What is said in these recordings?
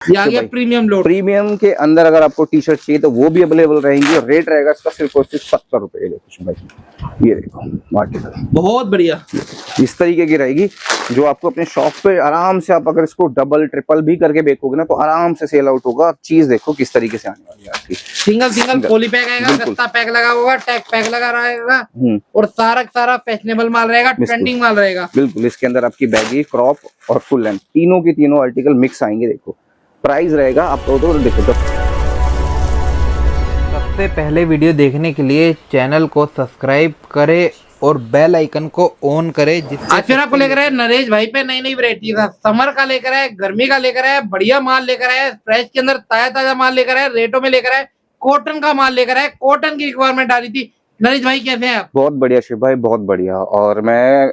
ये आ गया premium load. Premium के अंदर अगर आपको टी शर्ट चाहिए तो वो भी अवेलेबल रहेंगी और रेट रहेगा इसका सिर्फ और सिर्फ 70 रुपए। देखो भाई, ये देखो आर्टिकल बहुत बढ़िया, इस तरीके की रहेगी जो आपको अपने शॉप पे आराम से, आप अगर इसको डबल ट्रिपल भी करके बेचोगे ना तो आराम से सेल आउट होगा। चीज देखो किस तरीके से आने वाली है आपकी। सिंगल पॉली पैक आएगा, गत्ता पैक लगा होगा, टैग पैक लगा रहेगा और सारा फैशनेबल माल रहेगा, ट्रेंडिंग माल रहेगा। बिल्कुल, इसके अंदर आपकी बैगी, क्रॉप और फुल लेंथ तीनों की तीनों आर्टिकल मिक्स आएंगे। देखो प्राइस रहेगा आपको तो देखो। सबसे पहले वीडियो देखने के लिए चैनल को सब्सक्राइब करें और बेल आइकन को ऑन करें। आज फिर आपको लेकर आए नरेश भाई पे नई नई वैरायटी का, समर का लेकर आए, गर्मी का लेकर आए, बढ़िया माल लेकर आए, फ्रेश के अंदर ताजा माल लेकर आए, रेटों में लेकर आए, कॉटन का माल लेकर आए। कॉटन की रिक्वायरमेंट आ रही थी। नरेश भाई कैसे हैं आप? बहुत बढ़िया शिव भाई, बहुत बढ़िया। और मैं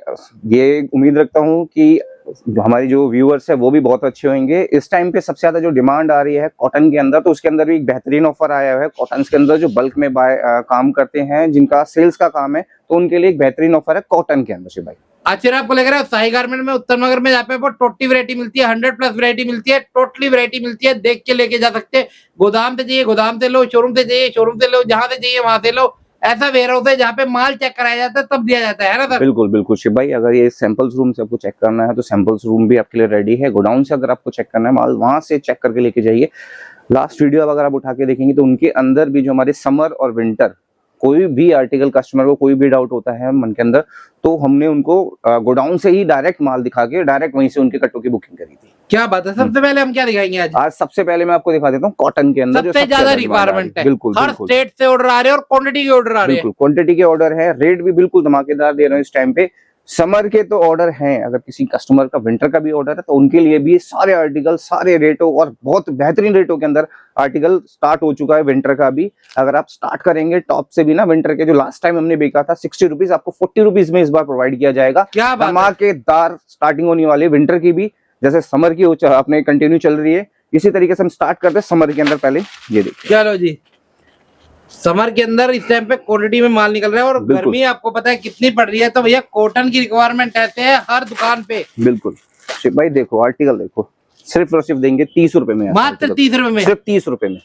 ये उम्मीद रखता हूँ कि हमारी जो व्यूअर्स है वो भी बहुत अच्छे होंगे। इस टाइम पे सबसे ज्यादा जो डिमांड आ रही है कॉटन के अंदर, तो उसके अंदर भी एक बेहतरीन ऑफर आया है। कॉटन के अंदर जो बल्क में काम करते हैं, जिनका सेल्स का काम है, तो उनके लिए एक बेहतरीन ऑफर है कॉटन के अंदर। शिव भाई आज फिर आपको लेकर आए साई गारमेंट में, उत्तर नगर में, जहाँ पे वो टोटली वैरायटी मिलती है, 100+ वैरायटी मिलती है, टोटली वैरायटी मिलती है। देख के लेके जा सकते हैं। गोदाम से चाहिए गोदाम से लो, शोरूम से चाहिए शोरूम से लो, जहाँ से चाहिए वहां से लो। ऐसा वेयरहाउस है जहाँ पे माल चेक कराया जाता है तब दिया जाता है ना सर? बिल्कुल बिल्कुल शिव भाई, अगर ये सैंपल्स रूम से आपको चेक करना है तो सैंपल्स रूम भी आपके लिए रेडी है। गोडाउन से अगर आपको चेक करना है माल, वहां से चेक करके लेके जाइए। लास्ट वीडियो अगर आप उठा के देखेंगे तो उनके अंदर भी जो हमारे समर और विंटर कोई भी आर्टिकल कस्टमर को कोई भी डाउट होता है मन के अंदर, तो हमने उनको गोडाउन से ही डायरेक्ट माल दिखा के डायरेक्ट वहीं से उनके कट्टों की बुकिंग करी थी। क्या बात है। सबसे पहले हम क्या दिखाएंगे आज सबसे पहले मैं आपको दिखा देता हूँ कॉटन के अंदर सबसे ज्यादा रिक्वायरमेंट है। बिल्कुल हर स्टेट से ऑर्डर आ रहे हैं और क्वांटिटी के ऑर्डर आ रहे हैं। बिल्कुल क्वांटिटी के ऑर्डर है। रेट भी बिल्कुल धमाकेदार दे रहे हैं इस टाइम पे। समर के तो ऑर्डर हैं, अगर किसी कस्टमर का विंटर का भी ऑर्डर है तो उनके लिए भी सारे आर्टिकल सारे रेटों और बहुत बेहतरीन रेटों के अंदर आर्टिकल स्टार्ट हो चुका है। विंटर का भी अगर आप स्टार्ट करेंगे टॉप से भी ना, विंटर के जो लास्ट टाइम हमने बेचा था 60 रुपीज, आपको 40 रुपीज में इस बार प्रोवाइड किया जाएगा। क्या धमाकेदार स्टार्टिंग होने वाली विंटर की भी, जैसे समर की अपने कंटिन्यू चल रही है, इसी तरीके से हम स्टार्ट करते हैं समर के अंदर। पहले ये देखिए, चलो जी, समर के अंदर इस टाइम पे क्वांटिटी में माल निकल रहा है और गर्मी आपको पता है कितनी पड़ रही है, तो भैया कॉटन की रिक्वायरमेंट ऐसे है हर दुकान पे। बिल्कुल शिव भाई, देखो आर्टिकल देखो, सिर्फ और सिर्फ देंगे 30 रुपए में, मात्र 30 रुपए में, सिर्फ 30 रुपए में।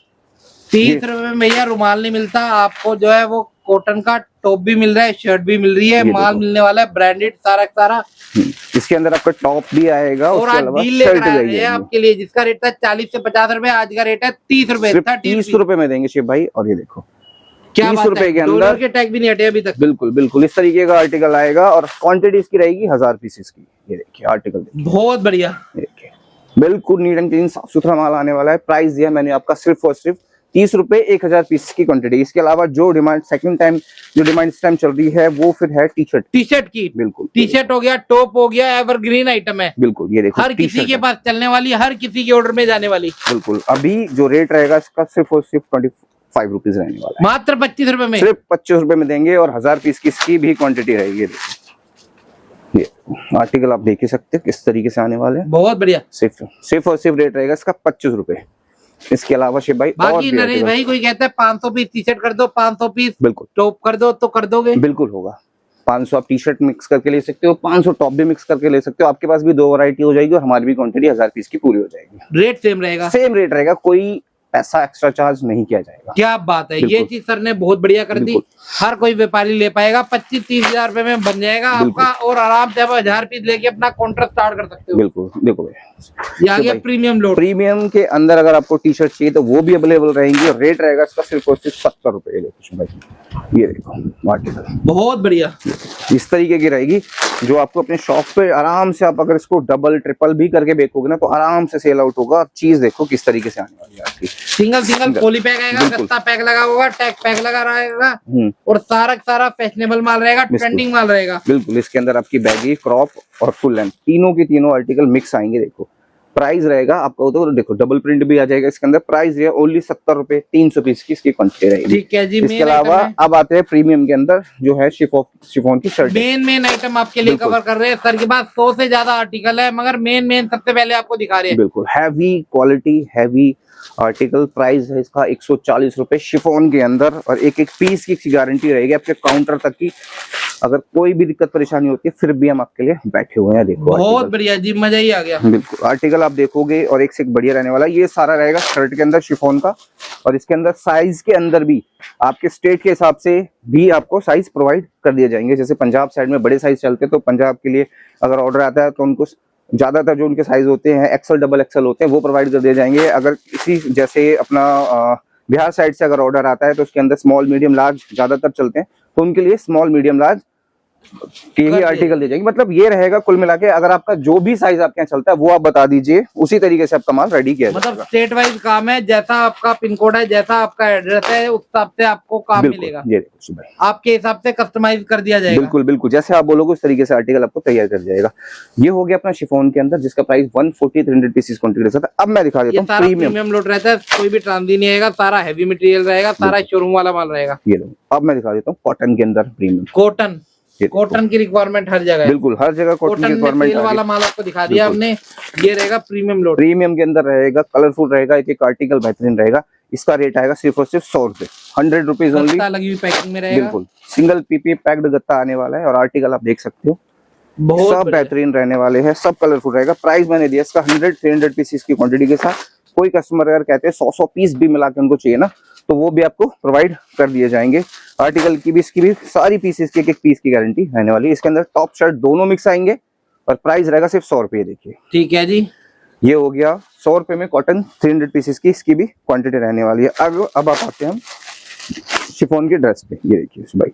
30 रुपए में भैया रुमाल नहीं मिलता आपको, जो है वो कॉटन का टॉप भी मिल रहा है, शर्ट भी मिल रही है, माल मिलने वाला है ब्रांडेड सारा। इसके अंदर आपका टॉप भी आएगा और आज डील लेकर आए हैं आपके लिए, जिसका रेट था 40 से 50 रुपए, आज का रेट है 30 रुपए, 30 रुपए में देंगे शिव भाई। और ये देखो क्या 30 रुपए के अंदर के टैग भी नहीं हटे अभी तक। बिल्कुल बिल्कुल इस तरीके का आर्टिकल आएगा और क्वांटिटी इसकी रहेगी 1000 पीसेस की। ये देखिए आर्टिकल बहुत बढ़िया, देखिए बिल्कुल नीट एंड क्लीन साफ सुथरा माल आने वाला है। प्राइस दिया मैंने आपका सिर्फ और सिर्फ 30 रुपए, 1000 पीस की क्वांटिटी। इसके अलावा जो डिमांड सेकंड टाइम जो डिमांड इस टाइम चल रही है वो फिर है टी शर्ट की। बिल्कुल टी शर्ट हो गया, टॉप हो गया, एवरग्रीन आइटम है। बिल्कुल ये देखो, हर किसी के पास चलने वाली, हर किसी के ऑर्डर में जाने वाली। बिल्कुल अभी जो रेट रहेगा इसका सिर्फ और सिर्फ 25 रुपीज रहने वाला है। मात्र 25 रुपए में, सिर्फ 25 रुपए में देंगे और 1000 पीस की इसकी भी क्वांटिटी रहेगी। ये आर्टिकल आप देख ही सकते हैं किस तरीके से आने वाले हैं। बहुत बढ़िया। सिर्फ और सिर्फ रेट रहेगा इसका 25 रुपए। इसके अलावा शिव भाई बाकी नरेश भाई कोई कहता है 500 पीस टी शर्ट कर दो, 500 पीस बिल्कुल टॉप कर दो, तो कर दोगे? बिल्कुल होगा। 500 आप टी शर्ट मिक्स करके ले सकते हो, 500 टॉप भी मिक्स करके ले सकते हो। आपके पास भी 2 वैरायटी हो जाएगी और हमारी भी क्वांटिटी 1000 पीस की पूरी हो जाएगी। रेट सेम रहेगा, सेम रेट रहेगा, कोई पैसा एक्स्ट्रा चार्ज नहीं किया जाएगा। क्या बात है, ये चीज सर ने बहुत बढ़िया कर दी। हर कोई व्यापारी ले पाएगा, 25-30 हजार रुपए में बन जाएगा आपका और आराम से आप 1000 पीस लेके अपना कॉन्ट्रैक्ट स्टार्ट कर सकते हो। बिल्कुल देखो भैया, ये आ गया प्रीमियम लोड। प्रीमियम के अंदर अगर आपको टी शर्ट चाहिए तो वो भी अवेलेबल रहेंगी और रेट रहेगा इसका सिर्फ और सिर्फ 70 रुपए। देखो भाई, ये देखो आर्टिकल बहुत बढ़िया, इस तरीके की रहेगी जो आपको अपने शॉप पे आराम से, आप अगर इसको डबल ट्रिपल भी करके बेचोगे ना तो आराम से सेल आउट होगा। चीज देखो किस तरीके से आने वाली है आपकी। सिंगल पॉली पैक आएगा, गत्ता पैक लगा होगा, टैग पैक लगा रहेगा और सारा फैशनेबल माल रहेगा, ट्रेंडिंग माल रहेगा। बिल्कुल इसके अंदर आपकी बैगी, क्रॉप और फुल लेंथ तीनों की तीनों आर्टिकल मिक्स आएंगे। देखो प्राइस रहेगा आपको तो देखो, डबल प्रिंट भी आ जाएगा इसके अंदर। प्राइस है ओनली 70 रुपए, 300 पीस की इसकी क्वांटिटी रहेगी। ठीक है जी। इसके अलावा अब आते हैं प्रीमियम के अंदर जो है शिफॉन की शर्ट। मेन आइटम आपके लिए कवर कर रहे हैं सर के पास। 100 से ज्यादा आर्टिकल है, मगर मेन सबसे पहले आपको दिखा रहे हैं। बिल्कुल heavy quality, heavy article. Price है इसका 140 रुपए शिफॉन के अंदर और एक पीस की गारंटी रहेगी आपके काउंटर तक की। अगर कोई भी दिक्कत परेशानी होती है फिर भी हम आपके लिए बैठे हुए हैं। देखो बहुत आर्टिकल, बढ़िया जी, मजा ही आ गया। बिल्कुल आर्टिकल आप देखोगे और एक से एक बढ़िया रहने वाला। ये सारा रहेगा शर्ट के अंदर शिफॉन का, और इसके अंदर साइज के अंदर भी आपके स्टेट के हिसाब से भी आपको साइज प्रोवाइड कर दिए जाएंगे। जैसे पंजाब साइड में बड़े साइज चलते हैं, तो पंजाब के लिए अगर ऑर्डर आता है तो उनको ज्यादातर जो उनके साइज होते हैं एक्सल डबल एक्सल होते हैं वो प्रोवाइड कर दिए जाएंगे। अगर इसी जैसे अपना बिहार साइड से अगर ऑर्डर आता है तो उसके अंदर स्मॉल मीडियम लार्ज ज्यादातर चलते हैं, तो उनके लिए स्मॉल मीडियम लार्ज के ही आर्टिकल दे जाएंगे। मतलब ये रहेगा कुल मिला के, अगर आपका जो भी साइज आपके यहाँ चलता है वो आप बता दीजिए, उसी तरीके से आपका माल रेडी किया जाएगा। मतलब स्टेट वाइज काम है, जैसा आपका पिन कोड है, जैसा आपका एड्रेस है, उस हिसाब से आपको काम मिलेगा। ये देखो सुबह आपके हिसाब से कस्टमाइज कर दिया जाएगा। बिल्कुल बिल्कुल, जैसे आप बोलोगे उस तरीके से आर्टिकल आपको तैयार कर जाएगा। ये हो गया अपना शिफॉन के अंदर, जिसका प्राइस 140 300 पीसेस क्वांटिटी के साथ। अब मैं दिखा देता हूँ प्रीमियम लोड रहता है, कोई भी ट्रांजी नहीं आएगा, सारा हैवी मटेरियल रहेगा, सारा शोरूम वाला माल रहेगा। ये लो, अब मैं दिखा देता हूँ कॉटन के अंदर प्रीमियम। कॉटन की रिक्वायरमेंट हर जगह है, बिल्कुल हर जगह कॉटन की रिक्वायरमेंट वाला माल आपको दिखा दिया हमने। ये रहेगा प्रीमियम लोड, प्रीमियम के अंदर रहेगा, कलरफुल रहेगा, एक एक आर्टिकल बेहतरीन रहेगा। इसका रेट आएगा सिर्फ और सिर्फ 100 रुपए, 100 रुपीज ओनली। लगी हुई पैकिंग में रहेगा, बिल्कुल सिंगल पीपी पैक्ड गत्ता आने वाला है, और आर्टिकल आप देख सकते हो सब बेहतरीन रहने वाले हैं, सब कलरफुल रहेगा। प्राइस मैंने दिया इसका 100-300 पीसेस की क्वांटिटी के साथ। कोई कस्टमर अगर कहते हैं 100 पीस भी मिला के उनको चाहिए ना, तो वो भी आपको प्रोवाइड कर दिए जाएंगे। आर्टिकल की भी, इसकी भी सारी पीसेस की एक पीस की गारंटी रहने वाली है। इसके अंदर टॉप शर्ट दोनों मिक्स आएंगे, और प्राइस रहेगा सिर्फ 100 रुपये। देखिए ठीक है जी, ये हो गया 100 रुपए में कॉटन 300 पीसेस की, इसकी भी क्वांटिटी रहने वाली है। अब आप आते हैं हम शिफॉन की ड्रेस पे। ये देखिए भाई,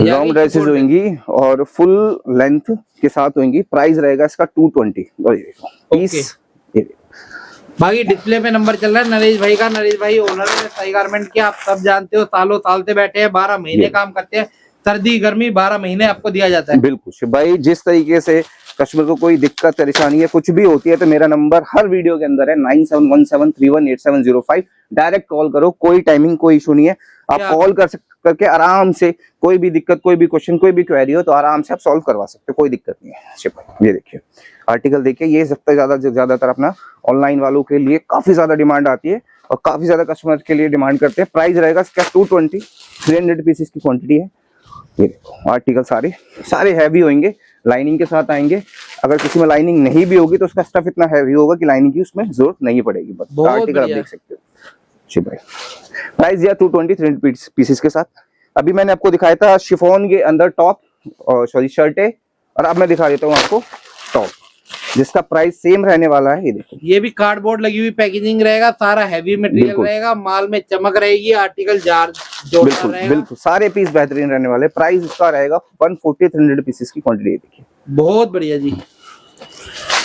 लॉन्ग ड्रेसेस होंगी और फुल लेंथ के साथ होंगी। प्राइस रहेगा इसका 220। और ये देखो पीस, बाकी डिस्प्ले पे नंबर चल रहा है नरेश भाई का। नरेश भाई ओनर है साई गारमेंट के, आप सब जानते हो, सालों साल से बैठे हैं, 12 महीने काम करते हैं, सर्दी गर्मी 12 महीने आपको दिया जाता है। बिल्कुल शिव भाई, जिस तरीके से कस्टमर को कोई दिक्कत परेशानी है, कुछ भी होती है, तो मेरा नंबर हर वीडियो के अंदर है 9717318705। डायरेक्ट कॉल करो, कोई टाइमिंग कोई इशू नहीं है। आप कॉल करके आराम से कोई भी दिक्कत, कोई भी क्वेश्चन, कोई भी क्वेरी हो तो आराम से आप सॉल्व करवा सकते हो, कोई दिक्कत नहीं है। शिव भाई ये देखिए आर्टिकल देखिए, ये सबसे ज्यादातर अपना ऑनलाइन वालों के लिए काफी ज्यादा डिमांड आती है, और काफी ज्यादा कस्टमर के लिए डिमांड करते हैं। प्राइस रहेगा इसका 220, 300 पीसेस की क्वांटिटी है। ये देखो आर्टिकल सारे हैवी होंगे, लाइनिंग के साथ आएंगे। अगर किसी में लाइनिंग नहीं भी होगी तो उसका स्टफ इतना हैवी होगा कि लाइनिंग की उसमें जरूरत नहीं पड़ेगी। बस आर्टिकल आप देख सकते हो। भाई प्राइस दिया 220 300 पीसेस के साथ। अभी मैंने आपको दिखाया था शिफॉन के अंदर टॉप, और सॉरी शर्टें, और अब मैं दिखा देता हूँ आपको टॉप, जिसका प्राइस सेम रहने वाला है। ये देखो, ये भी कार्डबोर्ड लगी हुई पैकेजिंग रहेगा, सारा हैवी मटेरियल रहेगा, माल में चमक रहेगी, आर्टिकल बिल्कुल बिल्कुल सारे पीस बेहतरीन रहने वाले। प्राइस इसका रहेगा 140 300 पीसेस की क्वांटिटी। देखिए बहुत बढ़िया जी।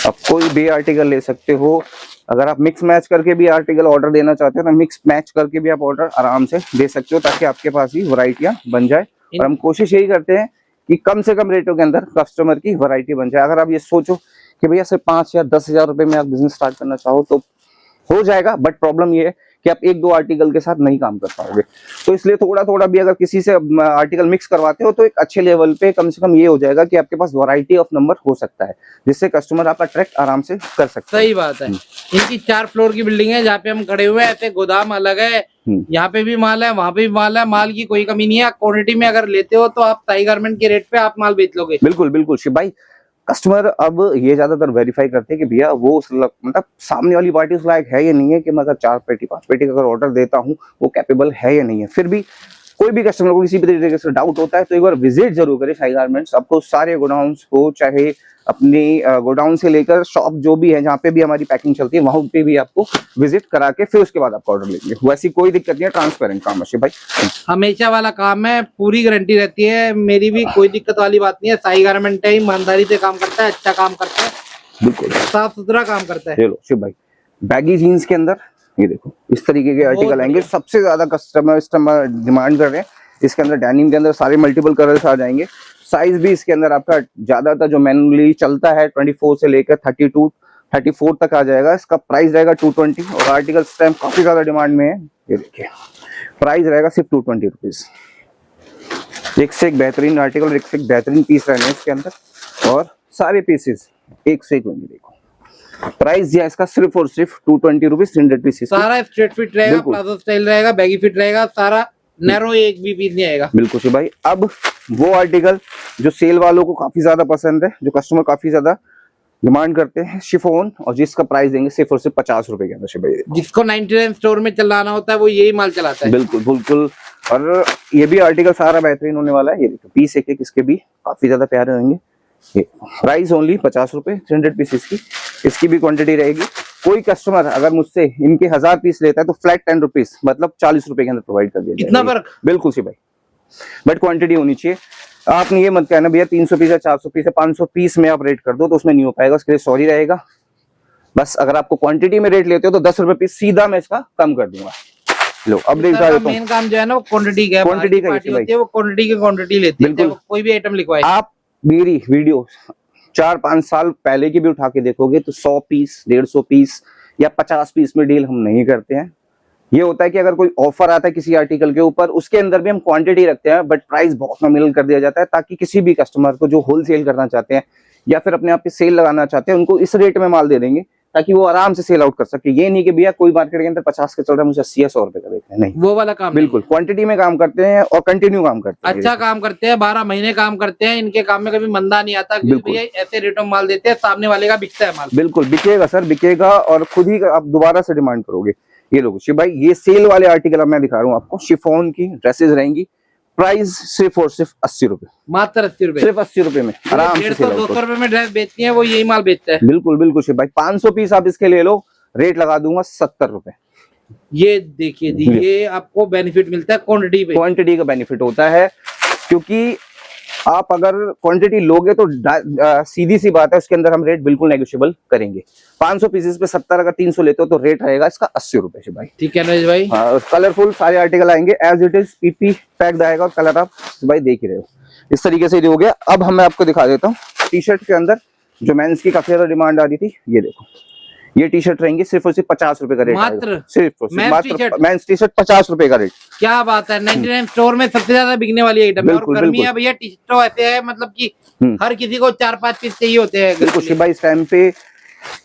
आप कोई भी आर्टिकल ले सकते हो। अगर आप मिक्स मैच करके भी आर्टिकल ऑर्डर देना चाहते हो तो मिक्स मैच करके भी आप ऑर्डर आराम से दे सकते हो, ताकि आपके पास भी वैरायटियां बन जाए। और हम कोशिश यही करते हैं कि कम से कम रेटों के अंदर कस्टमर की वैरायटी बन जाए। अगर आप ये सोचो कि भैया सिर्फ 5 या 10 हजार रुपए में आप बिजनेस स्टार्ट करना चाहो तो हो जाएगा, बट प्रॉब्लम ये है कि आप 1-2 आर्टिकल के साथ नहीं काम कर पाओगे। तो इसलिए थोड़ा भी अगर किसी से आर्टिकल मिक्स करवाते हो तो एक अच्छे लेवल पे कम से कम ये हो जाएगा कि आपके पास वैरायटी ऑफ नंबर हो सकता है, जिससे कस्टमर आप अट्रैक्ट आराम से कर सकते हैं। सही बात है। इनकी 4 फ्लोर की बिल्डिंग है, जहाँ पे हम खड़े हुए हैं, ऐसे गोदाम अलग है, यहाँ पे भी माल है, वहाँ पे भी माल है, माल की कोई कमी नहीं है। क्वांटिटी में अगर लेते हो तो आप साई गारमेंट के रेट पे आप माल बेच लोगे। बिल्कुल बिल्कुल शिव भाई, कस्टमर अब ये ज्यादातर वेरीफाई करते हैं कि भैया वो मतलब सामने वाली पार्टी उस लायक है या नहीं है, कि मैं अगर 4 पेटी 5 पेटी का अगर ऑर्डर देता हूँ वो कैपेबल है या नहीं है। फिर भी कोई भी कस्टमर को किसी भी तरीके से डाउट होता है तो एक बार विजिट जरूर करें साई गारमेंट्स। आपको सारे गोडाउन्स को, चाहे अपनी गोडाउन से लेकर शॉप जो भी है जहाँ पे भी हमारी पैकिंग चलती है, वहां पे भी आपको विजिट करा के फिर उसके बाद आपको ऑर्डर लेंगे। वैसी कोई दिक्कत नहीं है, ट्रांसपेरेंट काम है भाई, हमेशा वाला काम है, पूरी गारंटी रहती है। मेरी भी कोई दिक्कत वाली बात नहीं है। साई गारमेंट है, ईमानदारी से काम करता है, अच्छा काम करता है, बिल्कुल साफ सुथरा काम करता है। चलो शिव भाई, बैगी जीन्स के अंदर ये देखो इस तरीके के आर्टिकल आएंगे, सबसे ज्यादा कस्टमर डिमांड कर रहे हैं। इसके अंदर डेनिम के अंदर सारे मल्टीपल कलर्स आ जाएंगे। साइज भी इसके अंदर आपका ज्यादातर जो मैनुअली चलता है 24 से लेकर 32 34 तक आ जाएगा। इसका प्राइस रहेगा 220, और आर्टिकल इस टाइम काफी ज्यादा डिमांड में है। ये देखिए प्राइस रहेगा सिर्फ 220 रुपीज। एक से एक बेहतरीन आर्टिकल, एक से एक बेहतरीन पीस रहने इसके अंदर, और सारे पीसेस एक से एक होंगे। देखो प्राइस दिया इसका सिर्फ और सिर्फ 220 रुपीज, 300 पीसेस। सारा स्ट्रेट फिट रहेगा, प्लाजो स्टाइल रहेगा, बैगी फिट रहेगा, सारा नैरो एक भी पीस नहीं आएगा। बिल्कुल शिव भाई। अब वो आर्टिकल जो सेल वालों को काफी ज्यादा पसंद है, जो कस्टमर काफी ज्यादा डिमांड करते हैं, शिफॉन, और जिसका प्राइस देंगे सिर्फ और सिर्फ 50 रुपए के अंदर शिव भाई। जिसको 99 स्टोर में चलाना होता है वो यही माल चलाता है। बिल्कुल बिल्कुल। और ये भी आर्टिकल सारा बेहतरीन होने वाला है। ये देखो पीस एक एक इसके भी काफी ज्यादा प्यारे होंगे। ये प्राइस ओनली 50 रुपए, 300 पीसेस की इसकी भी क्वांटिटी रहेगी। कोई कस्टमर अगर मुझसे इनके 1000 पीस लेता है तो फ्लैट 10 रुपीज मतलब 40 रुपए के अंदर प्रोवाइड कर दिया जाएगा। इतना फर्क? बिल्कुल सी भाई, बट क्वांटिटी होनी चाहिए। आपने ये मत कहना भैया 300 पीस है, 400 पीस है, 500 पीस में आप रेट कर दो तो उसमें नहीं हो पाएगा, उसके लिए सॉरी रहेगा। बस अगर आपको क्वांटिटी में रेट लेते हो तो 10 रुपए पीस सीधा मैं इसका कम कर दूंगा। लो अब देख रहे हो, मेन काम जो है ना वो क्वांटिटी का है। क्वांटिटी का पार्टी होती है वो क्वांटिटी की क्वांटिटी लेती है, बिल्कुल। कोई भी आइटम लिखवाए। आप मेरी वीडियो 4-5 साल पहले की भी उठा के देखोगे तो 100 पीस, 150 पीस या 50 पीस में डील हम नहीं करते हैं। ये होता है कि अगर कोई ऑफर आता है किसी आर्टिकल के ऊपर, उसके अंदर भी हम क्वांटिटी रखते हैं बट प्राइस बहुत नॉमिनल कर दिया जाता है, ताकि किसी भी कस्टमर को जो होलसेल करना चाहते हैं या फिर अपने आप पे सेल लगाना चाहते हैं उनको इस रेट में माल दे देंगे ताकि वो आराम से सेल आउट कर सके। ये नहीं कि भैया कोई मार्केट के अंदर 50 का चल रहा है मुझे 80 या 100 रुपए का देखना है, नहीं, वो वाला काम बिल्कुल क्वांटिटी में काम करते हैं और कंटिन्यू काम करते हैं। अच्छा काम करते हैं, 12 महीने काम करते हैं, इनके काम में कभी मंदा नहीं आता क्योंकि भैया ऐसे रेटों में माल देते हैं, सामने वाले का बिकता है माल। बिल्कुल बिकेगा सर, बिकेगा और खुद ही आप दोबारा से डिमांड करोगे। ये लोग शिव भाई ये सेल वाले आर्टिकल अब मैं दिखा रहा हूँ आपको, शिफॉन की ड्रेसेस रहेंगी, प्राइस सिर्फ और सिर्फ 80 रुपए, मात्र 80 रुपए, सिर्फ 80 रुपए में आराम से 150-200 रुपए में ड्रेस बेचती है वो यही माल बेचता है। बिल्कुल बिल्कुल शिव भाई। 500 पीस आप इसके ले लो, रेट लगा दूंगा 70 रुपए। ये देखिए जी, ये आपको बेनिफिट मिलता है क्वांटिटी पे, क्वांटिटी का बेनिफिट होता है, क्योंकि आप अगर क्वांटिटी लोगे तो सीधी सी बात है उसके अंदर हम रेट बिल्कुल नेगोशिएबल करेंगे। 500 पीसेस पे 70, अगर 300 लेते हो तो रेट रहेगा इसका 80 रुपए भाई। ठीक है नरेश भाई। कलरफुल सारे आर्टिकल आएंगे as it is, PP packed आएगा और कलर आप भाई देख ही रहे हो इस तरीके से हो गया। अब मैं आपको दिखा देता हूँ टी शर्ट के अंदर जो मेंस की काफी ज्यादा डिमांड आ रही थी। ये देखो ये टी शर्ट रहेंगी सिर्फ और सिर्फ 50 रुपए का रेट, मात्र सिर्फ मेंस टी शर्ट 50 रुपए का रेट। क्या बात है, 99 स्टोर में सबसे ज्यादा बिकने वाली आइटम है। और गर्मी है भैया, टी शर्ट तो ऐसे है मतलब कि हर किसी को 4-5 पीस चाहिए होते हैं। बिल्कुल शिव भाई, इस टाइम पे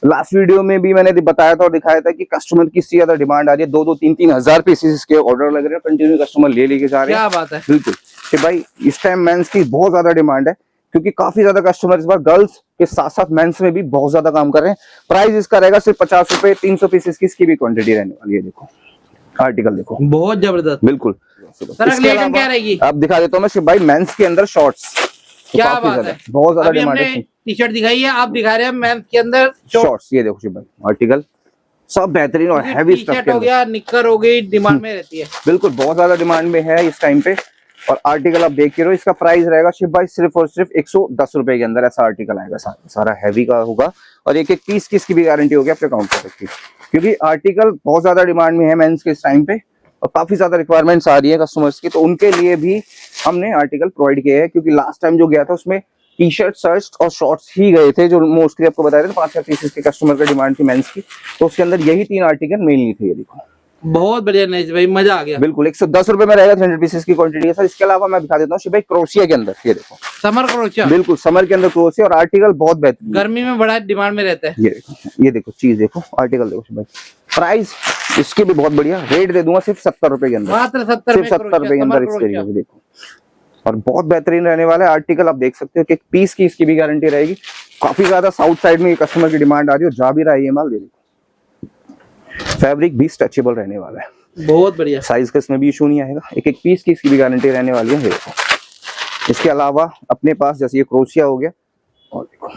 लास्ट वीडियो में भी मैंने बताया था और दिखाया था कि कस्टमर की ज्यादा डिमांड आ रही है, 2-2, 3-3 हजार पीसेस के ऑर्डर लग रहे हैं, कंटिन्यू कस्टमर ले लेके जा रहे हैं। क्या बात है। बिल्कुल शिव भाई, इस टाइम मेंस की बहुत ज्यादा डिमांड है क्योंकि काफी ज्यादा कस्टमर इस बार गर्ल्स के साथ साथ मेंस में भी बहुत ज्यादा काम कर रहे हैं। प्राइस इसका रहेगा सिर्फ 50 रुपए, 300 पीसेस की इसकी भी क्वांटिटी रहने वाली है। देखो आर्टिकल देखो, बहुत जबरदस्त। बिल्कुल सर अगली आइटम क्या रहेगी? आप दिखा देता हूँ मैं शिव भाई, मेंस के अंदर शॉर्ट्स। क्या बात है, बहुत ज्यादा डिमांड है। टी शर्ट दिखाई है, आप दिखा रहे हैं मेंस के अंदर शॉर्ट्स। ये देखो शिव भाई आर्टिकल सब बेहतरीन और हैवी स्टफ हो गया, निक्कर हो गई, डिमांड में रहती है। बिल्कुल बहुत ज्यादा डिमांड में है इस टाइम पे। और आर्टिकल आप देख के रहो, इसका प्राइस रहेगा शिव भाई सिर्फ और सिर्फ 110 रुपए के अंदर ऐसा आर्टिकल आएगा। सारा हैवी का होगा और एक एक पीस की इसकी भी गारंटी होगी, अपने काउंट कर सकती है क्योंकि आर्टिकल बहुत ज्यादा डिमांड में है मेंस के इस टाइम पे और काफी ज्यादा रिक्वायरमेंट्स आ रही है कस्टमर्स की, तो उनके लिए भी हमने आर्टिकल प्रोवाइड किए हैं। क्योंकि लास्ट टाइम जो गया था उसमें टी शर्ट, शर्ट्स और शॉर्ट्स ही गए थे जो मोस्टली आपको बता रहे थे 5-6 पीसेस के कस्टमर का डिमांड थी मेंस की, तो उसके अंदर यही 3 आर्टिकल मेनली थे। ये देखो बहुत बढ़िया नरेश भाई, मजा आ गया। बिल्कुल 110 रुपए में रहेगा, 300 पीसेस की क्वांटिटी है सर। इसके अलावा मैं दिखा देता हूँ शिव भाई क्रोशिया के अंदर, ये देखो समर क्रोशिया। बिल्कुल समर के अंदर क्रोशिया और आर्टिकल बहुत बेहतरीन, गर्मी में बड़ा डिमांड में रहता है। ये देखो चीज देखो, आर्टिकल देखो शिव भाई, प्राइस इसके भी बहुत बढ़िया, रेट दे दूंगा सिर्फ 70 रुपए के अंदर, मात्र 70 रुपए के अंदर इस तरीके से देखो। और बहुत बेहतरीन रहने वाला है आर्टिकल, आप देख सकते हो कि एक पीस की इसकी भी गारंटी रहेगी। काफी ज्यादा साउथ साइड में कस्टमर की डिमांड आ रही है, जा भी रहा है ये माल। देखो फैब्रिक भी स्ट्रेचेबल रहने वाला है, बहुत बढ़िया, साइज का इसमें भी इशू नहीं आएगा। एक एक पीस की इसकी भी गारंटी रहने वाली है। देखो इसके अलावा अपने पास जैसे ये क्रोशिया हो गया, और देखो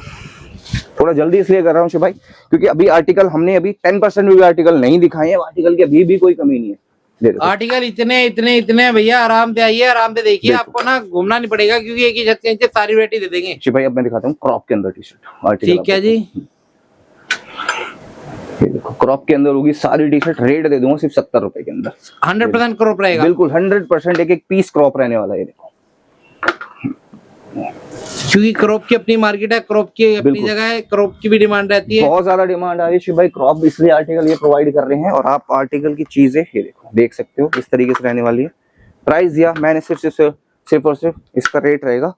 थोड़ा जल्दी इसलिए कर रहा हूँ शिव भाई क्योंकि अभी आर्टिकल हमने अभी 10% भी आर्टिकल नहीं दिखाए हैं, आर्टिकल की अभी भी कोई कमी नहीं है। आर्टिकल इतने भैया, आराम से आइए, आराम से देखिए, आपको ना घूमना नहीं पड़ेगा क्योंकि एक ही छत के नीचे सारी वैरायटी दे देंगे। शिव भाई अब मैं दिखाता हूँ क्रॉप के अंदर टी शर्ट। ठीक है जी, ये देखो क्रॉप के अंदर होगी सारी टी शर्ट, रेट दे दूंगा सिर्फ 70 रुपए के अंदर। 100% क्रॉप रहेगा, बिल्कुल 100% एक एक पीस क्रॉप रहने वाला है। ये देखो क्योंकि क्रॉप की अपनी मार्केट है, क्रॉप की अपनी जगह है, क्रॉप की भी डिमांड रहती है, बहुत ज्यादा डिमांड आ रही है शिव भाई क्रॉप, इसलिए आर्टिकल ये प्रोवाइड कर रहे हैं। और आप आर्टिकल की चीजें ये देखो देख सकते हो इस तरीके से रहने वाली है। प्राइस दिया मैंने सिर्फ और सिर्फ इसका रेट रहेगा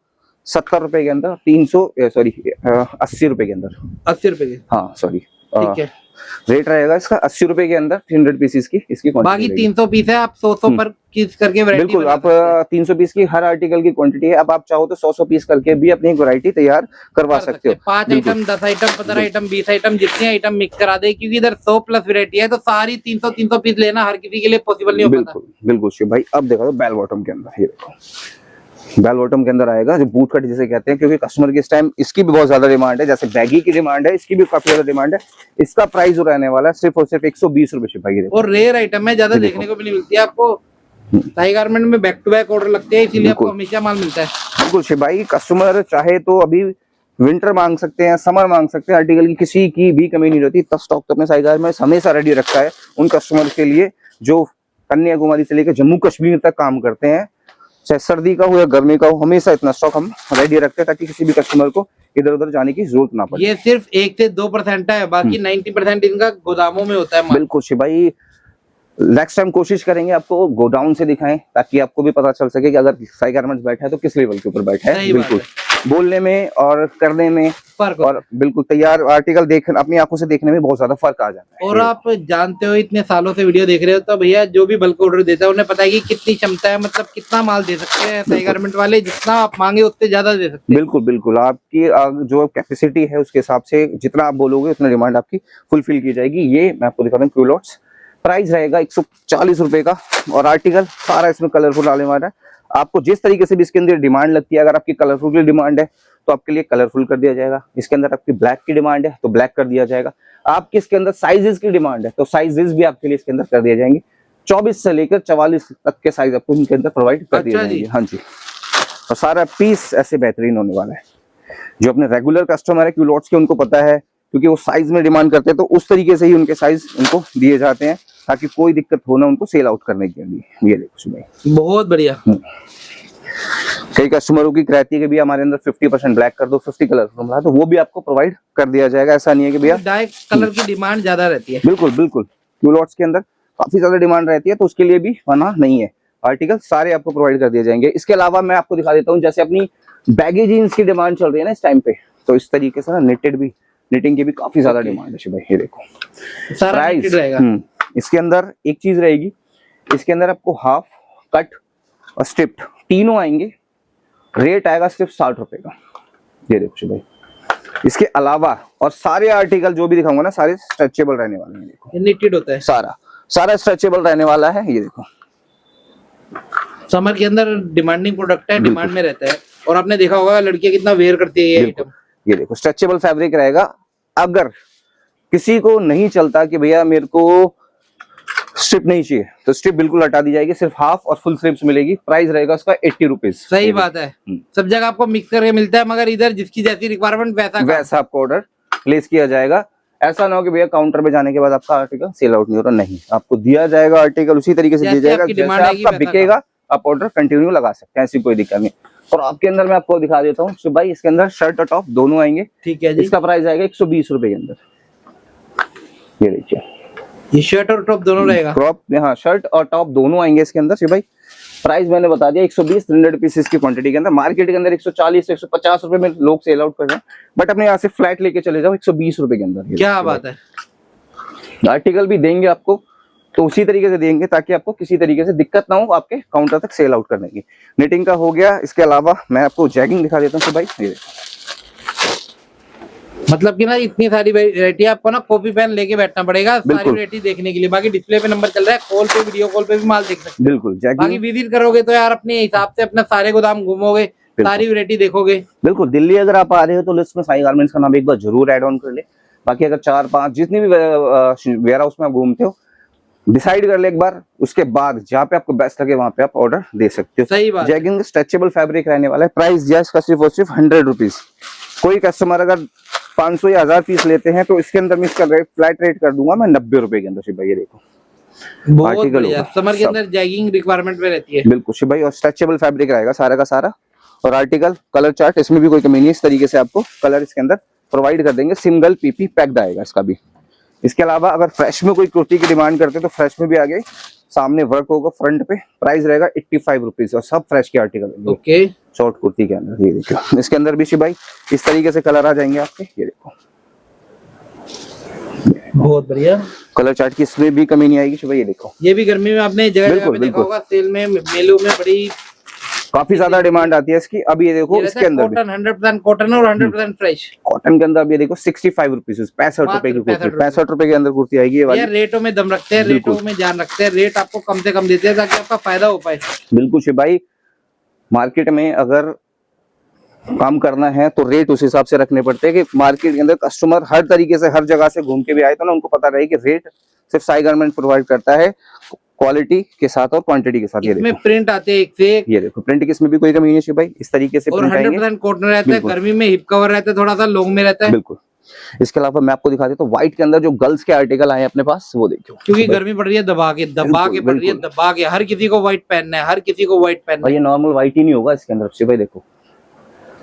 70 रुपए के अंदर, 80 रुपए के अंदर, 80 रुपए के। हाँ सॉरी ठीक है, रेट रहेगा इसका 80 रुपए के अंदर 300 पीसेस की इसकी बाकी क्वांटिटी। 300 पीस है, आप 100 पर पीस करके वैरायटी बिल्कुल, आप 300 पीस की हर आर्टिकल की क्वांटिटी है। अब आप चाहो तो 100 पीस करके भी अपनी वैरायटी तैयार करवा सकते हो। 5 आइटम, 10 आइटम, 15 आइटम, 20 आइटम, जितने आइटम मिक्स करा दे, क्योंकि इधर 100 प्लस वैरायटी है, तो सारी 300 पीस लेना हर किसी के लिए पॉसिबल नहीं हो पाता। बिल्कुल बिल्कुल शिव भाई। अब देखो तो बेल बॉटम के अंदर, ये देखो बेल बॉटम के अंदर आएगा जो बूट कट जिसे कहते हैं, क्योंकि कस्टमर की इस टाइम इसकी भी बहुत ज्यादा डिमांड है। जैसे बैगी की डिमांड है, इसकी भी काफी ज्यादा डिमांड है। इसका प्राइस जो रहने वाला है सिर्फ और सिर्फ 120 रुपए शिव भाई। और रेयर आइटम है, ज्यादा देखने को भी नहीं मिलती है आपको। साई गारमेंट में बैक टू बैक ऑर्डर लगते हैं, इसीलिए आपको हमेशा माल मिलता है। बिल्कुल शिव भाई, कस्टमर चाहे तो अभी विंटर मांग सकते हैं, समर मांग सकते हैं, आर्टिकल की किसी की भी कमी नहीं रहती। इतना स्टॉक तो अपने साई गारमेंट्स हमेशा रेडी रखा है उन कस्टमर के लिए जो कन्याकुमारी से लेकर जम्मू कश्मीर तक काम करते हैं। चाहे सर्दी का हो या गर्मी का हो, हमेशा इतना स्टॉक हम रेडी रखते हैं ताकि किसी भी कस्टमर को इधर उधर जाने की जरूरत ना पड़े। ये सिर्फ 1 से 2% है, बाकी 90% इनका गोदामों में होता है माल। बिल्कुल शिव भाई, नेक्स्ट टाइम कोशिश करेंगे आपको गोडाउन से दिखाएं ताकि आपको भी पता चल सके कि अगर साई गारमेंट्स बैठा है तो किस लेवल के ऊपर बैठा है। बिल्कुल, बोलने में और करने में फर्क और बिल्कुल तैयार आर्टिकल देख अपनी आंखों से देखने में बहुत ज्यादा फर्क आ जाता है। और आप जानते हो, इतने सालों से वीडियो देख रहे हो, तो भैया जो भी बल्क ऑर्डर देता है उन्हें पता है कि कितनी क्षमता है, मतलब कितना माल दे सकते हैं साई गारमेंट वाले। जितना आप मांगे उससे ज्यादा दे सकते हैं। बिल्कुल बिल्कुल, आपकी जो कैपेसिटी है उसके हिसाब से जितना आप बोलोगे उतना डिमांड आपकी फुलफिल की जाएगी। ये मैं आपको दिखा रहा हूँ क्यूलॉट्स, प्राइस रहेगा 140 रुपए का। और आर्टिकल सारा इसमें कलरफुल आने वाला है। आपको जिस तरीके से भी इसके अंदर डिमांड लगती है, अगर आपकी कलरफुल की डिमांड है तो आपके लिए कलरफुल कर दिया जाएगा। इसके अंदर आपकी ब्लैक की डिमांड है तो ब्लैक कर दिया जाएगा। आपकी इसके अंदर साइजेस की डिमांड है तो साइजेस भी आपके लिए इसके अंदर कर दिए जाएंगे। 24 से लेकर 44 तक के साइज आपको इनके अंदर प्रोवाइड कर दिए जाएंगे। हाँ जी, और सारा पीस ऐसे बेहतरीन होने वाला है। जो अपने रेगुलर कस्टमर है क्यूलॉट्स के, उनको पता है, क्योंकि वो साइज में डिमांड करते हैं तो उस तरीके से ही उनके साइज उनको दिए जाते हैं ताकि कोई दिक्कत हो ना उनको सेल आउट करने के लिए। ये देखो भाई, बहुत बढ़िया। कई कस्टमरों की रहती है कि भैया हमारे अंदर 50% ब्लैक कर दो, 50 कलर तो वो भी आपको प्रोवाइड कर दिया जाएगा। ऐसा नहीं है कि भैया डार्क कलर की डिमांड ज्यादा रहती है। बिल्कुल बिल्कुल, क्यूलॉट्स के अंदर काफी ज्यादा डिमांड रहती है तो उसके लिए भी मना नहीं है। आर्टिकल सारे आपको प्रोवाइड कर दिए जाएंगे। इसके अलावा मैं आपको दिखा देता हूँ, जैसे अपनी बैगी जीन्स की डिमांड चल रही है ना इस टाइम पे, तो इस तरीके से ना निटिंग की भी काफी ज्यादा डिमांड है भाई। ये देखो सारा knitted रहेगा। इसके अंदर एक चीज रहेगी, इसके अंदर आपको हाफ कट और स्ट्रिप्ड तीनों आएंगे। रेट आएगा सिर्फ 60 रुपए का। ये देखो भाई, इसके अलावा और सारे आर्टिकल जो भी दिखाऊंगा ना सारे स्ट्रेचेबल रहने वाले हैं। देखो निटेड होता है, सारा स्ट्रेचेबल रहने वाला है। ये देखो, समर के अंदर डिमांडिंग प्रोडक्ट है, डिमांड में रहता है। और आपने देखा होगा लड़कियां कितना वेयर करती है ये आइटम। ये देखो स्ट्रेचेबल फैब्रिक रहेगा। अगर किसी को नहीं चलता कि भैया मेरे को स्ट्रिप नहीं चाहिए तो स्ट्रिप बिल्कुल हटा दी जाएगी, सिर्फ हाफ और फुल स्ट्रिप्स मिलेगी। प्राइस रहेगा उसका 80 रुपीज। सही बात है, सब जगह आपको मिक्स करके मिलता है, मगर इधर जिसकी जैसी रिक्वायरमेंट वैसा आपको ऑर्डर प्लेस किया जाएगा। ऐसा ना हो कि भैया काउंटर पे जाने के बाद आपका आर्टिकल सेल आउट नहीं हो रहा, नहीं, आपको दिया जाएगा आर्टिकल उसी तरीके से दिया जाएगा जैसे आपका बिकेगा। आप ऑर्डर कंटिन्यू लगा सकते हैं, ऐसी कोई दिक्कत नहीं। और आपके अंदर मैं आपको दिखा देता हूँ भाई, इसके अंदर शर्ट और टॉप दोनों आएंगे। ठीक है जी, इसका प्राइस आएगा 120 रुपए के अंदर। ये देखिए, ये शर्ट और टॉप दोनों रहेगा। क्रॉप, हाँ शर्ट और टॉप दोनों आएंगे इसके अंदर। भाई प्राइस मैंने बता दिया 120 300 पीसेस की क्वांटिटी के अंदर। मार्केट के अंदर 140 से 150 रुपए में लोग सेल आउट कर रहे हैं, बट अपने यहाँ से फ्लैट लेके चले जाओ 120 रुपए के अंदर। क्या बात है। आर्टिकल भी देंगे आपको तो उसी तरीके से देंगे ताकि आपको किसी तरीके से दिक्कत ना हो आपके काउंटर तक सेल आउट करने की। निटिंग का हो गया। इसके अलावा मैं आपको जैगिंग दिखा देता हूँ भाई। ये मतलब कि ना इतनी सारी वैरायटी, आपको ना कॉपी पेन लेके बैठना पड़ेगा सारी वैरायटी देखने के लिए। बाकी डिस्प्ले पे नंबर चल रहा है, कॉल पे वीडियो कॉल पे भी माल देख सकते हैं। बिल्कुल, बाकी विजिट करोगे तो यार अपने हिसाब से अपना सारे गोदाम घूमोगे, सारी वैरायटी देखोगे। बिल्कुल, दिल्ली अगर आप आ रहे हो तो लिस्ट में साई गारमेंट्स का नाम एक बार जरूर ऐड ऑन कर ले। बाकी अगर 4-5 जितनी भी वेयर हाउस में आप घूमते हो, डिसाइड कर ले एक बार, उसके बाद जहाँ पे आपको बेस्ट लगे वहां पे आप ऑर्डर दे सकते हो। सही बात। जैगिंग स्ट्रेचेबल फैब्रिक रहने वाला है। प्राइस दिया इसका सिर्फ और सिर्फ 100 रुपीज। कोई कस्टमर अगर 500 या 1000 पीस लेते हैं तो इसके अंदर मिस कर रहे फ्लैट रेट कर दूंगा मैं 90 रुपए के अंदर। शिव भाई ये देखो, बहुत बढ़िया। समर के अंदर जैगिंग रिक्वायरमेंट में रहती है। बिल्कुल शिव भाई, और स्ट्रेचेबल फैब्रिक रहेगा सारा का सारा। और आर्टिकल कलर चार्ट, इसमें भी कोई कमी नहीं है। इस तरीके से आपको कलर इसके अंदर प्रोवाइड कर देंगे। सिंगल पीपी पैक्ड आएगा इसका भी। इसके अलावा अगर फ्रेश में कोई कुर्ती की डिमांड करते हैं तो फ्रेश में भी आगे सामने वर्क होगा फ्रंट पे। प्राइस रहेगा 85 रुपीज और सब फ्रेश के आर्टिकल। ओके, शॉर्ट कुर्ती के अंदर ये देखो। इसके अंदर भी शिव भाई इस तरीके से कलर आ जाएंगे आपके। ये देखो, बहुत बढ़िया। कलर चार्ट की इसमें भी कमी नहीं आएगी शिवा, ये देखो। ये भी गर्मी में आपने जगह जगह बिल्कुल, पे देखा बिल्कुल। होगा, सेल में मेलों में बड़ी काफी ज्यादा डिमांड आती है इसकी। अब ये देखो इसके अंदर भी कॉटन 100% कॉटन और 100% फ्रेश। कॉटन के अंदर अब ये देखो 65 रुपीज, 65 रुपए की कुर्ती, 65 रुपए के अंदर कुर्ती आएगी ये वाली। यार रेटों में दम रखते हैं, रेटों में जान रखते हैं, रेट आपको कम से कम देते हैं ताकि आपका फायदा हो पाए। बिल्कुल शिव भाई, मार्केट में अगर काम करना है तो रेट उस हिसाब से रखने पड़ते हैं कि मार्केट के अंदर कस्टमर हर तरीके से हर जगह से घूम के भी आए तो ना उनको पता रहे कि रेट सिर्फ साई गारमेंट प्रोवाइड करता है क्वालिटी के साथ और क्वांटिटी के साथ। ये इसमें देखो प्रिंट आते हैं एक से एक, ये देखो प्रिंट की इसमें भी कोई कमी नहीं है शिव भाई, इस तरीके से और प्रिंट आएंगे। 100% कॉटन रहता है। बिल्कुल। गर्मी में हिप कवर रहता है, थोड़ा सा लॉन्ग में रहता है। बिल्कुल। इसके अलावा मैं आपको दिखा देता हूँ व्हाइट के अंदर जो गर्ल्स के आर्टिकल आए हैं अपने पास, वो देखो। क्योंकि गर्मी पड़ रही है, दबा के बिल्कुल, पड़ रही है, दबा के। हर किसी को व्हाइट पहनना है, हर किसी को व्हाइट पहनना और है। ये नॉर्मल व्हाइट ही नहीं होगा इसके अंदर शिव भाई, देखो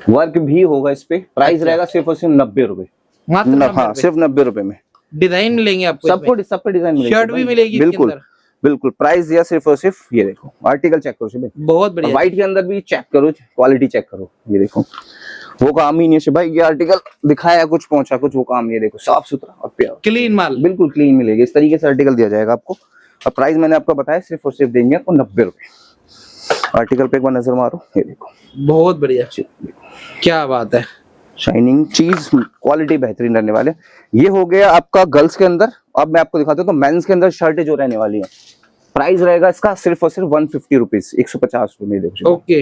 वर्क भी होगा इस पे। प्राइस अच्छा। रहेगा सिर्फ और सिर्फ 90 रुपए। मात्र 90 हाँ रुपए। सिर्फ 90 रुपए में डिजाइन मिलेंगे आपको, सबको डिजाइन मिलेगी। शर्ट भी मिलेगी इसके बिल्कुल अंदर। बिल्कुल। प्राइस दिया सिर्फ और सिर्फ, ये देखो आर्टिकल चेक करो शिव भाई, बहुत बढ़िया। व्हाइट के अंदर भी चेक करो, क्वालिटी चेक करो। ये देखो वो काम ही नहीं है भाई, ये आर्टिकल दिखाया कुछ पहुंचा कुछ, वो काम ये देखो साफ सुथरा और प्यारा क्लीन माल, बिल्कुल क्लीन मिलेगी। इस तरीके से आर्टिकल दिया जाएगा आपको। और प्राइस मैंने आपको बताया सिर्फ और सिर्फ देंगे आपको 90 रुपए। आर्टिकल पे एक बार नजर मारो, ये देखो बहुत बढ़िया। क्या बात है, शाइनिंग चीज, क्वालिटी बेहतरीन रहने वाले। ये हो गया आपका गर्ल्स के अंदर। अब मैं आपको दिखाता हूँ तो मेंस के अंदर शर्टें जो रहने वाली है, प्राइस रहेगा इसका सिर्फ और सिर्फ 150 रुपीज, 150 रुपए। देखो ओके,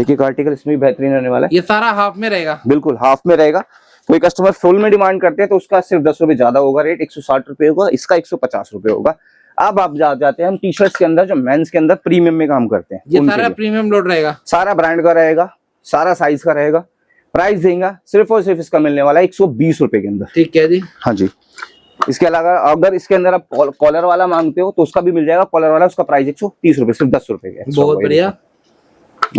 एक आर्टिकल इसमें भी बेहतरीन रहने वाला है। ये सारा हाफ में रहेगा। बिल्कुल हाफ में रहेगा। कोई कस्टमर फुल में डिमांड करते हैं तो उसका सिर्फ 10 रुपए ज्यादा होगा रेट, 160 रुपए होगा, इसका 150 रुपए होगा। अब आप जाते हैं हम टी शर्ट्स के अंदर जो मेंस के अंदर प्रीमियम में काम करते हैं, ये उनके सारा लिए। प्रीमियम लोड रहेगा, सारा ब्रांड का रहेगा, सारा साइज का रहेगा। प्राइस देगा सिर्फ और सिर्फ इसका मिलने वाला है 120 रुपए के अंदर। ठीक है जी। हाँ जी। इसके अलावा अगर इसके अंदर आप कॉलर वाला मांगते हो तो उसका भी मिल जाएगा। कॉलर वाला उसका प्राइस 130 रुपए, सिर्फ 10 रुपए का। बहुत बढ़िया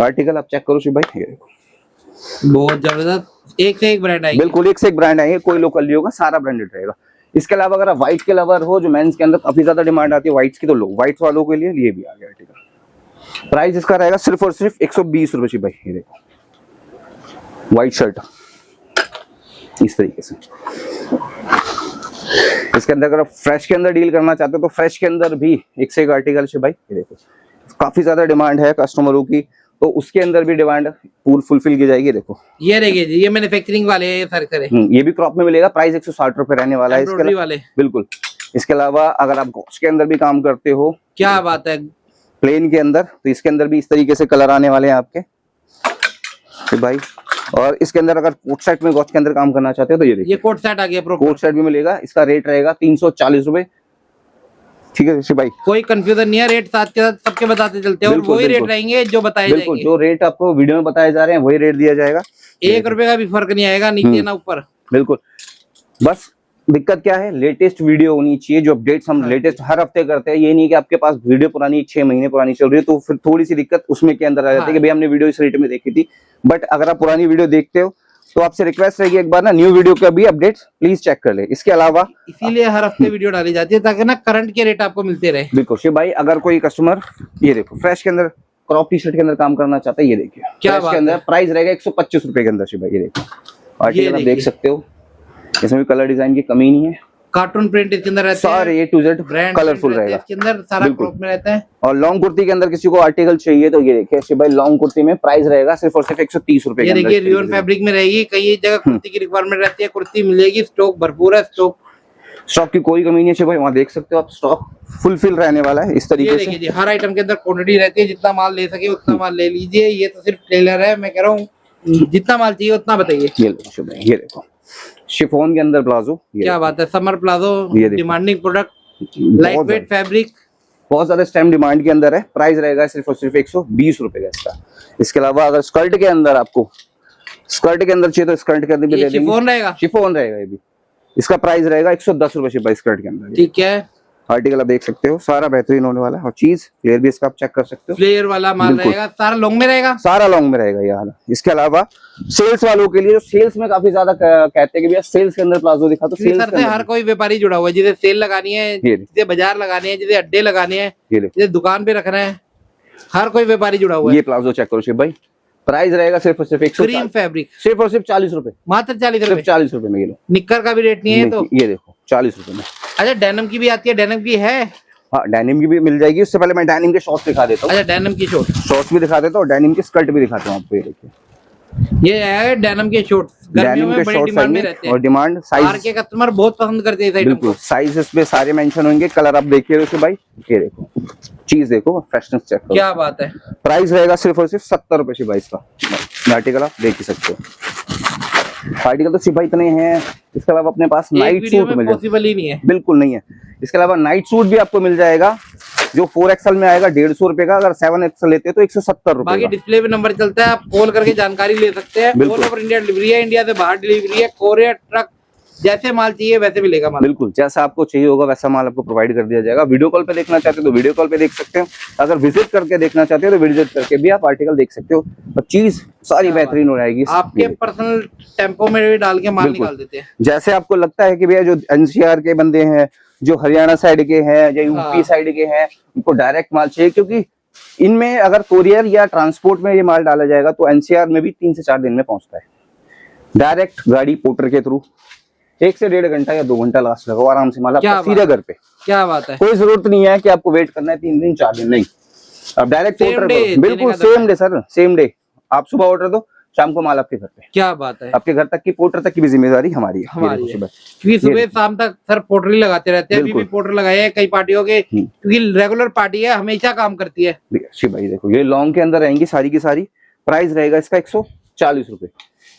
आर्टिकल आप चेक करो शिव भाई, ये देखो बहुत जबरदस्त, एक से एक ब्रांड आएगी। बिल्कुल एक से एक ब्रांड आएंगे, कोई लोकल नहीं होगा, सारा ब्रांडेड रहेगा। इसके अलावा अगर आप व्हाइट के लवर हो, जो मेंस के अंदर काफी ज्यादा डिमांड आती है व्हाइट्स की, तो लो व्हाइट वालों के लिए ये भी आ गया आर्टिकल। प्राइस इसका रहेगा सिर्फ और सिर्फ 120 रुपए शिव भाई। ये देखो व्हाइट शर्ट इस तरीके से। इसके अंदर अगर आप फ्रेश के अंदर डील करना चाहते हो तो फ्रेश के अंदर भी एक से एक आर्टिकल शिव भाई। ये देखो काफी ज्यादा डिमांड है कस्टमरों की, तो उसके अंदर भी डिमांड पूरी फुलफिल की जाएगी। देखो ये रहेगी जी, ये मैन्युफैक्चरिंग वाले हैं, सर करे। ये भी क्रॉप में मिलेगा। प्राइस 160 रुपए रहने वाला है इसके एम्ब्रॉयडरी वाले। बिल्कुल। इसके अलावा अगर आप गॉश के अंदर भी काम करते हो, क्या बात है, प्लेन के अंदर, तो इसके अंदर भी इस तरीके से कलर आने वाले हैं आपके तो भाई। और इसके अंदर अगर कोट सेट में गॉश के अंदर काम करना चाहते हो तो ये देखिए ये कोट सेट आ गया प्रॉपर। कोट सेट भी मिलेगा। इसका रेट रहेगा 340 रुपए। ठीक है भाई, कोई कंफ्यूजन नहीं है, रेट साथ के साथ सबके बताते चलते हैं और बिल्कुल, वही रेट बिल्कुल। रहेंगे जो बताए बिल्कुल जाएंगे। जो रेट आपको वीडियो में बताए जा रहे हैं वही रेट दिया जाएगा। 1 रुपए का भी फर्क नहीं आएगा, नीचे ना ऊपर। बिल्कुल। बस दिक्कत क्या है, लेटेस्ट वीडियो होनी चाहिए। जो अपडेट्स हम लेटेस्ट हर हफ्ते करते हैं, ये नहीं कि आपके पास वीडियो पुरानी 6 महीने पुरानी चल रही है तो फिर थोड़ी सी दिक्कत उसमें के अंदर आ जाती है कि भाई हमने वीडियो इस रेट में देखी थी। बट अगर आप पुरानी वीडियो देखते हो तो आपसे रिक्वेस्ट रहेगी एक बार ना न्यू वीडियो का भी अपडेट्स प्लीज चेक कर ले। इसके अलावा इसीलिए हर हफ्ते वीडियो डाली जाती है ताकि ना करंट के रेट आपको मिलते रहे। देखो शिव भाई, अगर कोई कस्टमर ये देखो फ्रेश के अंदर क्रॉप टी शर्ट के अंदर काम करना चाहता है, ये देखिए क्या फ्रेश बात के अंदर है। प्राइस रहेगा 125 रुपए के अंदर शिव भाई। ये देखो आर्टिकल आप देखिए। देख सकते हो, इसमें भी कलर डिजाइन की कमी नहीं है। कार्टून प्रिंट इसके अंदर रहते हैं, सारे A to Z brand colourful रहेगा। इसके अंदर सारा बिल्कुल। क्रॉप में रहता है। और लॉन्ग कुर्ती के अंदर किसी को आर्टिकल चाहिए तो ये देखिए शिव भाई, लॉन्ग कुर्ती में प्राइस रहेगा सिर्फ और सिर्फ 130 रुपए के ये अंदर। देखिए रियोन फैब्रिक में रहेगी। कई जगह कुर्ती की रिक्वायरमेंट रहती है, कुर्ती मिलेगी, स्टॉक भरपूर है। स्टॉक की कोई कमी नहीं है शिव भाई, वहाँ देख सकते हो आप, स्टॉक फुलफिल रहने वाला है इस ये तरीके देखिए से। जी, हर आइटम के अंदर क्वांटिटी रहती है, जितना माल ले सके उतना माल ले लीजिए। ये तो सिर्फ ट्रेलर है, मैं कह रहा हूँ जितना माल चाहिए उतना बताइए। ये लो शिव भाई, ये देखो शिफॉन के अंदर प्लाजो। क्या बात है, समर प्लाजो, ये देखो। Demanding product, light weight fabric, बहुत ज्यादा स्टैम्प डिमांड के अंदर है। प्राइस रहेगा सिर्फ और सिर्फ 120 रुपए का इसका। इसके अलावा अगर स्कर्ट के अंदर आपको स्कर्ट के अंदर चाहिए तो स्कर्ट के अंदर भी ये दे देंगे। शिफॉन रहेगा। शिफॉन रहेगा ये भी। इसका प्राइस रहेगा 110 रुपए शिव भाई स्कर्ट के अंदर। ठीक है, आर्टिकल आप देख सकते हो, सारा बेहतरीन होने वाला है। और चीज फ्लेयर भी इसका आप चेक कर सकते हो, फ्लेयर वाला माल बिल्कुल। रहेगा, सारा लॉन्ग में रहेगा। सारा लॉन्ग में रहेगा ये हाल। इसके अलावा सेल्स वालों के लिए, जो सेल्स में काफी ज्यादा कहते हैं कि भैया सेल्स के अंदर प्लाजो दिखा, तो सेल्स सर से हर कोई व्यापारी जुड़ा हुआ है, जिसे सेल लगानी है, ये जिसे बाजार लगानी है, जिसे अड्डे लगाने हैं, ये देखो जिसे दुकान पे रखना है, हर कोई व्यापारी जुड़ा हुआ है। ये प्लाजो चेक करो शिव भाई, प्राइस रहेगा सिर्फ और सिर्फ क्रीम फैब्रिक सिर्फ और सिर्फ 40 रुपए, मात्र 40 सिर्फ रुपए। 40 रुपए में ये लो। निक्कर का भी रेट नहीं है तो? ये देखो 40 रुपए में। अच्छा डेनिम की भी आती है, डेनिम की है? हाँ डेनिम की भी मिल जाएगी। उससे पहले मैं डेनिम के शॉर्ट्स दिखा देता हूँ। अच्छा डेनिम की शॉर्ट, शॉर्ट्स भी दिखा देता हूँ और डेनिम की स्कर्ट भी दिखाता हूँ आपको। ये देखिए ये है डेनिम के शॉर्ट्स, गर्मियों डेनिम में के बड़ी शॉर्ट्स डिमांड में आएंगे रहते हैं और डिमांड बाहर साइज के कस्टमर बहुत पसंद करते हैं इस आइटम बिल्कुल। को। साइज इस पे सारे मेंशन होंगे। कलर आप देखिए दोस्तों भाई, ये देखो चीज देखो, फ्रेशनेस चेक करो। क्या बात है। प्राइस रहेगा सिर्फ और सिर्फ 70 रुपए सिर्फ इसका। आर्टिकल आप देख ही सकते हो। आर्टिकल तो सिर्फ इतने हैं। इसके अलावा अपने पास एक नाइट वीडियो सूट में मिल जाएगा, पॉसिबल ही नहीं है। बिल्कुल नहीं है। इसके अलावा नाइट सूट भी आपको मिल जाएगा जो 4XL में आएगा 150 रुपए का। अगर 7XL लेते हैं तो 170 रुपए बाकी का। डिस्प्ले पे नंबर चलता है, आप कॉल करके जानकारी ले सकते हैं। बिल्कुल। ऑल ओवर इंडिया डिलीवरी है, इंडिया से बाहर डिलीवरी है, कोरियर ट्रक, जैसे माल चाहिए वैसे मिलेगा माल। बिल्कुल जैसा आपको चाहिए होगा वैसा माल आपको प्रोवाइड कर दिया जाएगा। वीडियो कॉल पे देखना चाहते हो तो वीडियो कॉल पे देख सकते हैं। अगर विजिट करके देखना चाहते हो तो विजिट करके भी आप आर्टिकल देख सकते हो और चीज सारी बेहतरीन हो जाएगी। आपके पर्सनल टेम्पो में भी डाल के माल बिल्कुल। निकाल देते हैं। जैसे आपको लगता है कि भैया जो NCR के बंदे हैं, जो हरियाणा साइड के हैं या यूपी साइड के हैं, उनको डायरेक्ट माल चाहिए, क्योंकि इनमें अगर कोरियर या ट्रांसपोर्ट में ये माल डाला जाएगा तो NCR में भी 3 से 4 दिन में पहुंचता है। डायरेक्ट गाड़ी पोर्टर के थ्रू 1 से 1.5 घंटा या 2 घंटा लास्ट लगाओ, आराम से माल आपका सीधे घर पे। क्या बात है। कोई जरूरत नहीं है कि आपको वेट करना है 3 दिन 4 दिन, नहीं। अब डायरेक्ट Same पोर्टर day बिल्कुल देने का same day sir, same day. आप सुबह ऑर्डर दो, शाम को माल आपके घर पे। क्या बात है। आपके घर तक की पोर्टर तक की भी जिम्मेदारी हमारी है। हमारी ये देखो है। क्योंकि सुबह ये शाम तक सर पोर्टर ही लगाते रहते हैं। अभी भी बिल्कुल। पोर्टर लगाए हैं कई पार्टियों के, क्योंकि रेगुलर पार्टी है, हमेशा काम करती है। शिव भाई देखो ये लॉन्ग के अंदर रहेंगी सारी की सारी। प्राइस रहेगा इसका 140 रुपए।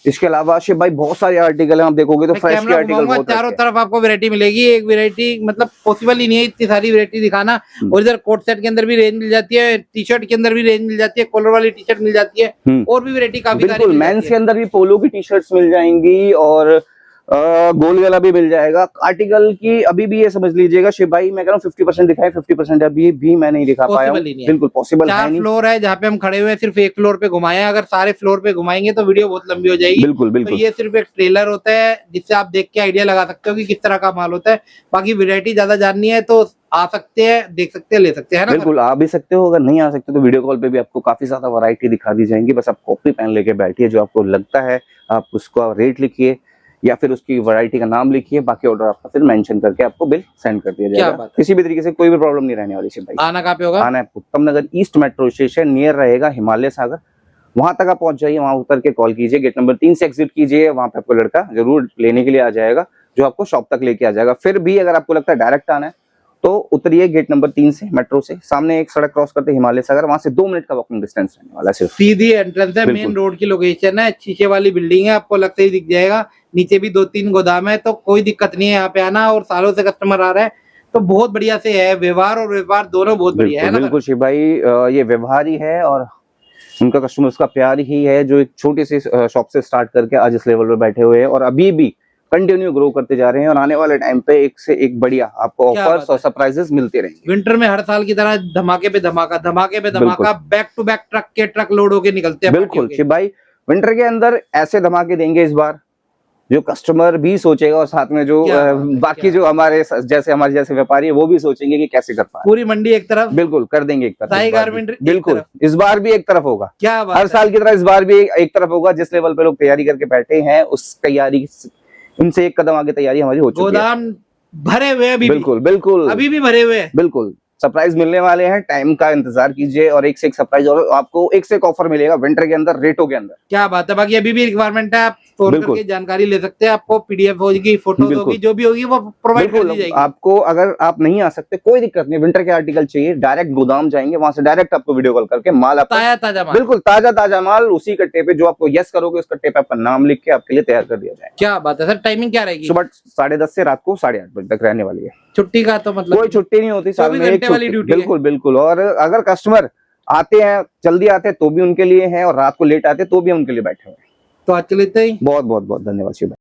इसके अलावा शिव भाई बहुत सारे आर्टिकल हैं, आप देखोगे तो फ्रेश के आर्टिकल बहुत चारों रखे हैं। तरफ आपको वैरायटी मिलेगी। एक वैरायटी मतलब पॉसिबल ही नहीं है इतनी सारी वैरायटी दिखाना। और इधर कोट सेट के अंदर भी रेंज मिल जाती है, टी शर्ट के अंदर भी रेंज मिल जाती है, कॉलर वाली टी शर्ट मिल जाती है, और भी वैरायटी काफी सारी बिल्कुल। मिल मेंस जाती के है। अंदर भी पोलो की टी शर्ट्स मिल जाएंगी और गोल गला भी मिल जाएगा। आर्टिकल की अभी भी ये समझ लीजिएगा शिव भाई, मैं कह रहा हूँ 50% दिखाए, 50% अभी भी मैं नहीं दिखा पाया हूँ। बिल्कुल पॉसिबल है 4 नहीं। फ्लोर है जहाँ पे हम खड़े हुए हैं, सिर्फ एक फ्लोर पे घुमाए हैं। अगर सारे फ्लोर पे घुमाएंगे तो वीडियो बहुत लंबी हो जाएगी। बिल्कुल तो बिल्कुल। ये सिर्फ एक ट्रेलर होता है जिससे आप देख के आइडिया लगा सकते हो कि किस तरह का माल होता है। बाकी वैरायटी ज्यादा जाननी है तो आ सकते हैं, देख सकते हैं, ले सकते हैं ना। बिल्कुल आ भी सकते हो। अगर नहीं आ सकते तो वीडियो कॉल पे भी आपको काफी ज्यादा वैरायटी दिखा दी जाएंगी। बस आप कॉपी पेन लेके बैठिए, जो आपको लगता है आप उसका रेट लिखिए या फिर उसकी वैरायटी का नाम लिखिए, बाकी ऑर्डर आपका फिर मेंशन करके आपको बिल सेंड कर दिया जाएगा। किसी भी तरीके से कोई भी प्रॉब्लम नहीं रहने वाली। भाई आना कहाँ पे होगा? आना है उत्तम नगर ईस्ट मेट्रो स्टेशन, नियर रहेगा हिमालय सागर। वहां तक आप पहुंच जाइए, वहां उतर के कॉल कीजिए, गेट नंबर 3 से एग्जिट कीजिए। वहां पे आपको लड़का जरूर लेने के लिए आ जाएगा, जो आपको शॉप तक लेके आ जाएगा। फिर भी अगर आपको लगता है डायरेक्ट आना है तो उतरिए गेट नंबर 3 से, मेट्रो से सामने एक सड़क क्रॉस करते हिमालय सागर, वहां से 2 मिनट का वॉकिंग डिस्टेंस रहने वाला है सिर्फ। सीधी एंट्रेंस है, मेन रोड की लोकेशन है, शीशे वाली बिल्डिंग है, आपको लगता ही दिख जाएगा। नीचे भी 2-3 गोदाम है, तो कोई दिक्कत नहीं है यहाँ पे आना। और सालों से कस्टमर आ रहा है तो बहुत बढ़िया से है। व्यवहार और व्यापार दोनों बहुत बढ़िया है ना। बिल्कुल शिव भाई, ये व्यवहार ही है और उनका कस्टमर्स का प्यार ही है, जो एक छोटी सी शॉप से स्टार्ट करके आज इस लेवल पे बैठे हुए हैं और अभी भी कंटिन्यू ग्रो करते जा रहे हैं। और आने वाले टाइम पे एक से एक बढ़िया आपको ऑफर्स और सरप्राइजेस मिलते रहेंगे। विंटर में हर साल की तरह धमाके पे धमाका, धमाके पे धमाका, बैक टू बैक ट्रक के ट्रक लोड होके निकलते हैं। बिल्कुल शिव भाई, विंटर के अंदर ऐसे धमाके देंगे इस बार जो कस्टमर भी सोचेगा और साथ में जो बाकी जो हमारे जैसे व्यापारी है वो भी सोचेंगे कि कैसे कर पाए। पूरी मंडी एक तरफ, बिल्कुल कर देंगे एक तरफ। साई गारमेंट बिल्कुल इस बार भी एक तरफ होगा। क्या बात हर साल की तरह इस बार भी एक तरफ होगा। जिस लेवल पे लोग तैयारी करके बैठे हैं, उस तैयारी उनसे एक कदम आगे तैयारी हमारी हो चुकी है। गोदाम भरे हुए अभी बिल्कुल बिल्कुल अभी भी भरे हुए हैं। बिल्कुल सरप्राइज मिलने वाले हैं, टाइम का इंतजार कीजिए और एक से एक सरप्राइज और आपको एक से एक ऑफर मिलेगा विंटर के अंदर, रेटों के अंदर। क्या बात है। बाकी अभी भी रिक्वायरमेंट है, आप फोन करके जानकारी ले सकते हैं। आपको पीडीएफ होगी, फोटो होगी, जो भी होगी वो प्रोवाइड कर दी जाएगी आपको। अगर आप नहीं आ सकते कोई दिक्कत नहीं, विंटर के आर्टिकल चाहिए डायरेक्ट गोदाम जाएंगे, वहां से डायरेक्ट आपको वीडियो कॉल करके माल आपको ताजा माल, बिल्कुल ताजा माल उसी कट्टे पे, जो आपको यस करोगे उस कट्टे पे आपका नाम लिख के आपके लिए तैयार कर दिया जाएगा। क्या बात है सर। टाइमिंग क्या रहेगी? सुबह 10:30 से रात को 8:30 बजे तक रहने वाली है। छुट्टी का तो मतलब कोई छुट्टी नहीं होती, साल में 24 घंटे वाली ड्यूटी। बिल्कुल बिल्कुल। और अगर कस्टमर आते हैं जल्दी आते हैं तो भी उनके लिए है, और रात को लेट आते हैं तो भी उनके लिए बैठे हुए हैं। तो आज के लिए इतना ही। बहुत बहुत बहुत धन्यवाद शिव भाई।